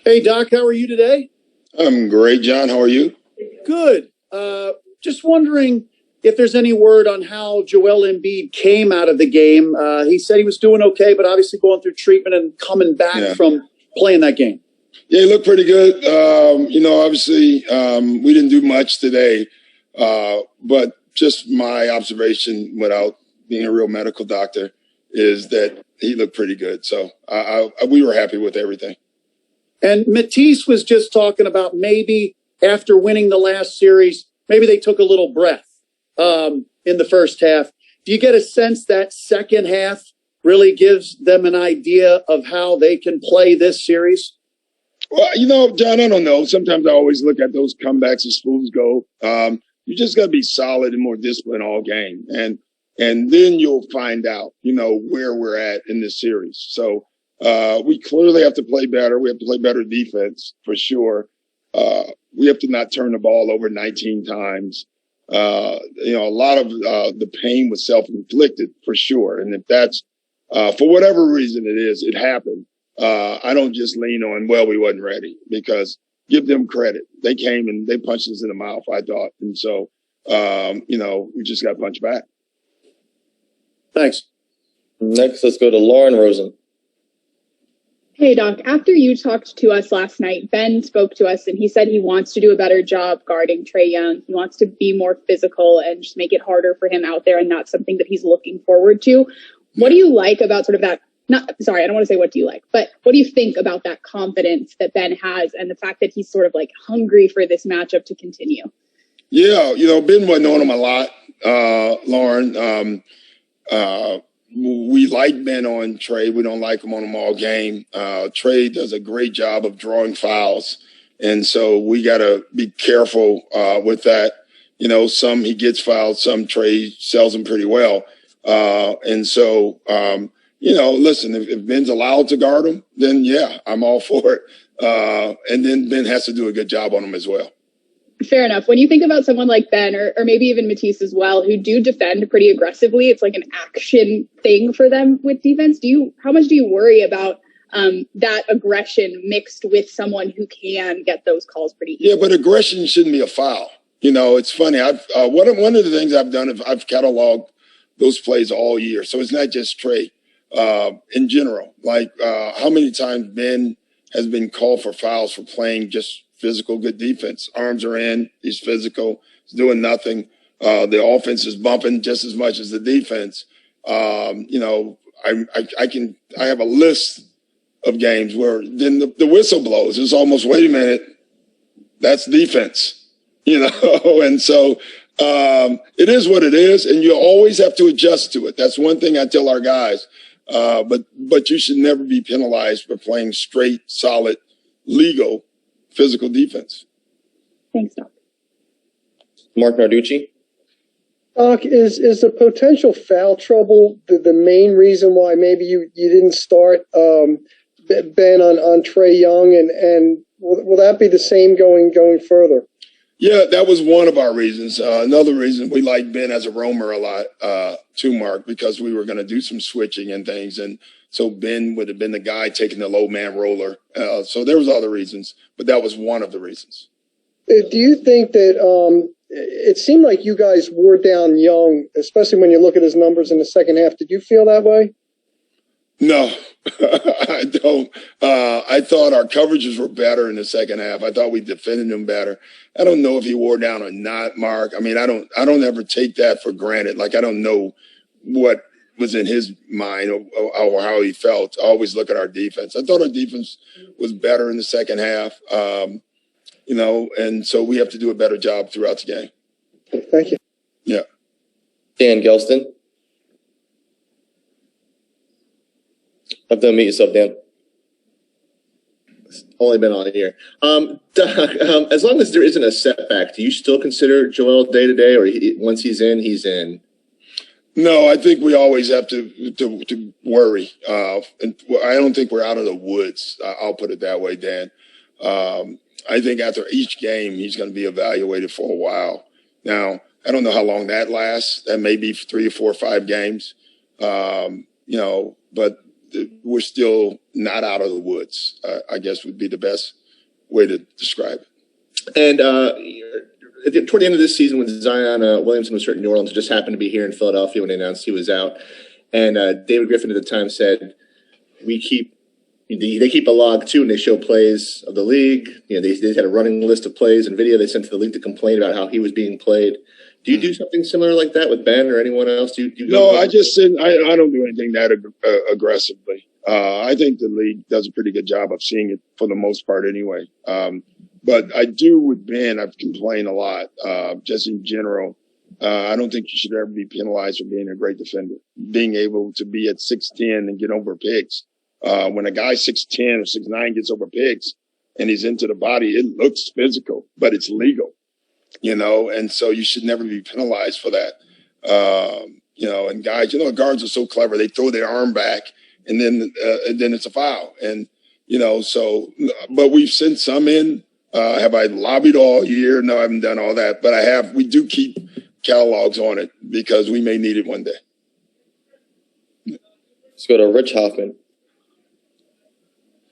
Hey, Doc, how are you today? I'm great, John. How are you? Good. Just wondering if there's any word on how Joel Embiid came out of the game. He said he was doing okay, but obviously going through treatment and coming back from playing that game. Yeah, he looked pretty good. Obviously, we didn't do much today, but just my observation without being a real medical doctor is that he looked pretty good. So we were happy with everything. And Matisse was just talking about maybe after winning the last series, maybe they took a little breath in the first half. Do you get a sense that second half really gives them an idea of how they can play this series? Well, John, I don't know. Sometimes I always look at those comebacks as fools go. You just got to be solid and more disciplined all game. And then you'll find out, where we're at in this series. So we clearly have to play better. We have to play better defense for sure. We have to not turn the ball over 19 times. A lot of the pain was self-inflicted for sure. And if that's, for whatever reason it happened. I don't just lean on, we wasn't ready, because give them credit. They came and they punched us in the mouth, I thought. And so, we just got punched back. Thanks. Next, let's go to Lauren Rosen. Hey, Doc, after you talked to us last night, Ben spoke to us and he said he wants to do a better job guarding Trey Young. He wants to be more physical and just make it harder for him out there, and that's something that he's looking forward to. What do you like about sort of that? I don't want to say what do you like, but what do you think about that confidence that Ben has and the fact that he's sort of like hungry for this matchup to continue? Yeah, Ben wasn't on him a lot, Lauren. We like Ben on Trey. We don't like him on him all game. Trey does a great job of drawing fouls. And so we got to be careful with that. Some he gets fouled, some Trey sells him pretty well. Listen, if Ben's allowed to guard him, then yeah, I'm all for it. And then Ben has to do a good job on him as well. Fair enough. When you think about someone like Ben or maybe even Matisse as well, who do defend pretty aggressively, it's like an action thing for them with defense. How much do you worry about that aggression mixed with someone who can get those calls pretty easily? Yeah, but aggression shouldn't be a foul. It's funny. One of the things I've done is I've cataloged those plays all year. So it's not just Trey. In general, how many times Ben has been called for fouls for playing just physical, good defense. Arms are in, he's physical, he's doing nothing. The offense is bumping just as much as the defense. I have a list of games where then the whistle blows. It's almost, wait a minute, that's defense, and so it is what it is, and you always have to adjust to it. That's one thing I tell our guys. But you should never be penalized for playing straight, solid, legal, physical defense. Thanks, Doc. Mark Narducci. Doc, is the potential foul trouble the main reason why maybe you didn't start Ben on Trey Young, and will that be the same going further? Yeah, that was one of our reasons. Another reason we like Ben as a roamer a lot, too, Mark, because we were going to do some switching and things. And so Ben would have been the guy taking the low man roller. So there was other reasons, but that was one of the reasons. Do you think that it seemed like you guys wore down Young, especially when you look at his numbers in the second half? Did you feel that way? No, I don't. I thought our coverages were better in the second half. I thought we defended him better. I don't know if he wore down or not, Mark. I mean, I don't ever take that for granted. Like, I don't know what was in his mind or how he felt. I always look at our defense. I thought our defense was better in the second half, and so we have to do a better job throughout the game. Thank you. Yeah. Dan Gelston. Have to unmute yourself, Dan. Only been on here. As long as there isn't a setback, do you still consider Joel day to day, or once he's in, he's in? No, I think we always have to worry. And I don't think we're out of the woods. I'll put it that way, Dan. I think after each game, he's going to be evaluated for a while. Now, I don't know how long that lasts. That may be 3 or 4 or 5 games. But we're still not out of the woods, I guess would be the best way to describe it. And toward the end of this season, when Zion Williamson was hurt in New Orleans, just happened to be here in Philadelphia when they announced he was out. And David Griffin at the time said, they keep a log too, and they show plays of the league. They had a running list of plays and video they sent to the league to complain about how he was being played. Do you do something similar like that with Ben or anyone else? No, I just said I don't do anything that aggressively. I think the league does a pretty good job of seeing it for the most part anyway. But I do with Ben, I've complained a lot, just in general. I don't think you should ever be penalized for being a great defender. Being able to be at 6'10" and get over picks. When a guy 6'10" or 6'9" gets over picks and he's into the body, it looks physical, but it's legal, and so you should never be penalized for that. And guys, guards are so clever. They throw their arm back and then it's a foul. And, but we've sent some in. Have I lobbied all year? No, I haven't done all that, but we do keep catalogs on it because we may need it one day. Let's go to Rich Hoffman.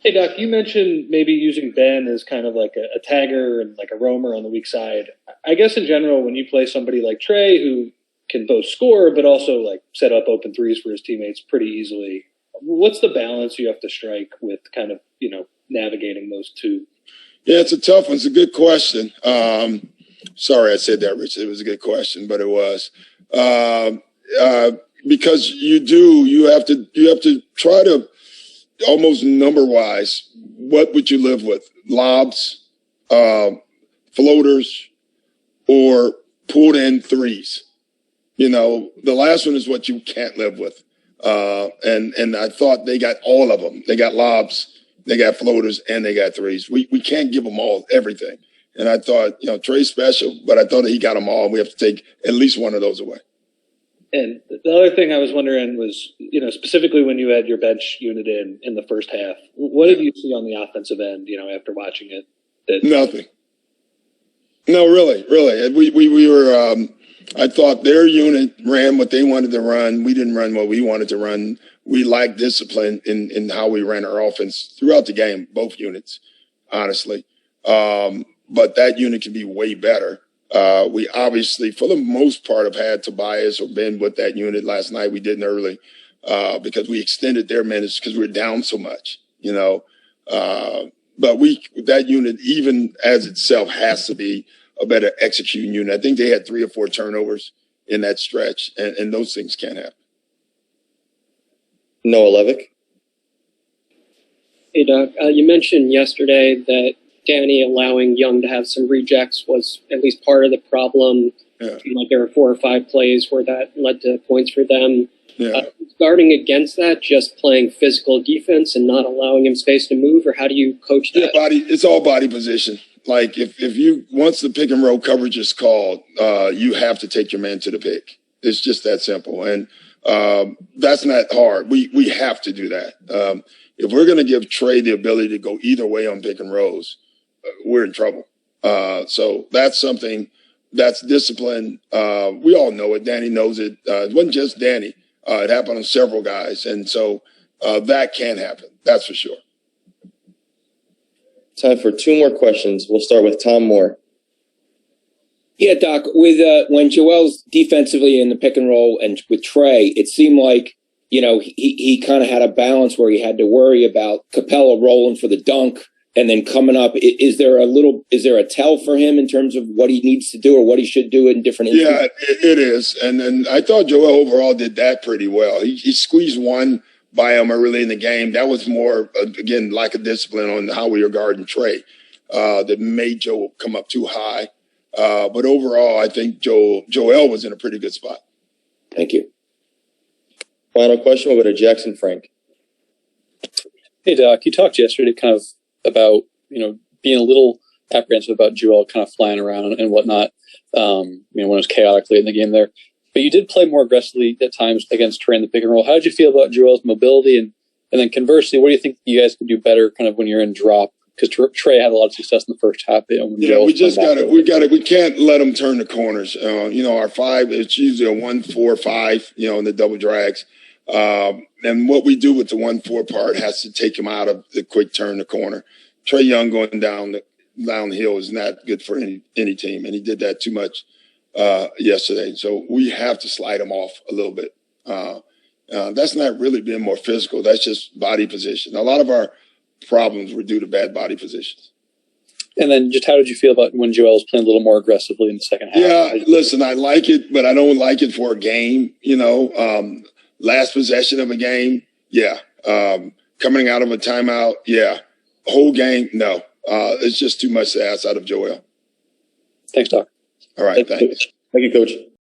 Hey, Doc, you mentioned maybe using Ben as kind of like a tagger and like a roamer on the weak side. I guess in general, when you play somebody like Trey, who can both score but also like set up open threes for his teammates pretty easily, what's the balance you have to strike with kind of, navigating those two? Yeah, it's a tough one. It's a good question. Sorry I said that, Rich. It was a good question, but it was. Because you have to try to almost number-wise, what would you live with? Lobs, floaters, or pulled-in threes? The last one is what you can't live with. And I thought they got all of them. They got lobs, they got floaters, and they got threes. We can't give them all everything. And I thought, Trey's special, but I thought he got them all. We have to take at least one of those away. And the other thing I was wondering was, specifically when you had your bench unit in the first half, what did you see on the offensive end, after watching it? Nothing. No, really. We were, I thought their unit ran what they wanted to run. We didn't run what we wanted to run. We lacked discipline in how we ran our offense throughout the game, both units, honestly. But that unit can be way better. We obviously, for the most part, have had Tobias or Ben with that unit. Last night we didn't early because we extended their minutes because we were down so much, But that unit, even as itself, has to be a better executing unit. I think they had 3 or 4 turnovers in that stretch, and those things can't happen. Noah Levick. Hey, Doc, you mentioned yesterday that Danny allowing Young to have some rejects was at least part of the problem. Yeah. Like there were 4 or 5 plays where that led to points for them. Yeah. Guarding against that, just playing physical defense and not allowing him space to move, or how do you coach that? It's all body position. Like if you once the pick and roll coverage is called, you have to take your man to the pick. It's just that simple, and that's not hard. We have to do that. If we're going to give Trey the ability to go either way on pick and rolls, we're in trouble. So that's something that's discipline. We all know it. Danny knows it. It wasn't just Danny. It happened on several guys. And so that can happen. That's for sure. Time for 2 more questions. We'll start with Tom Moore. Yeah, Doc, with when Joel's defensively in the pick and roll and with Trey, it seemed like, he kind of had a balance where he had to worry about Capella rolling for the dunk and then coming up. Is there a tell for him in terms of what he needs to do or what he should do in different instances? Yeah, it is. And I thought Joel overall did that pretty well. He squeezed one by him early in the game. That was more, again, lack of discipline on how we were guarding Trey that made Joel come up too high. But overall, I think Joel was in a pretty good spot. Thank you. Final question, we'll go to Jackson Frank. Hey, Doc, you talked yesterday kind of about, being a little apprehensive about Joel kind of flying around and whatnot, when it was chaotic late in the game there. But you did play more aggressively at times against Trey in the pick and roll. How did you feel about Joel's mobility? And then conversely, what do you think you guys could do better kind of when you're in drop? Because Trey had a lot of success in the first half. We can't let him turn the corners. Our 5, it's usually a 1-4-5, in the double drags. And what we do with the 1-4 part has to take him out of the quick turn the corner. Trey Young going down the hill is not good for any team, and he did that too much yesterday. So we have to slide him off a little bit. That's not really being more physical. That's just body position. A lot of our problems were due to bad body positions. And then just how did you feel about when Joel was playing a little more aggressively in the second half? Yeah, listen, I like it, but I don't like it for a game, last possession of a game. Yeah. Coming out of a timeout. Yeah. Whole game. No. It's just too much to ask out of Joel. Thanks, Doc. All right. Thanks. Thank you, Coach.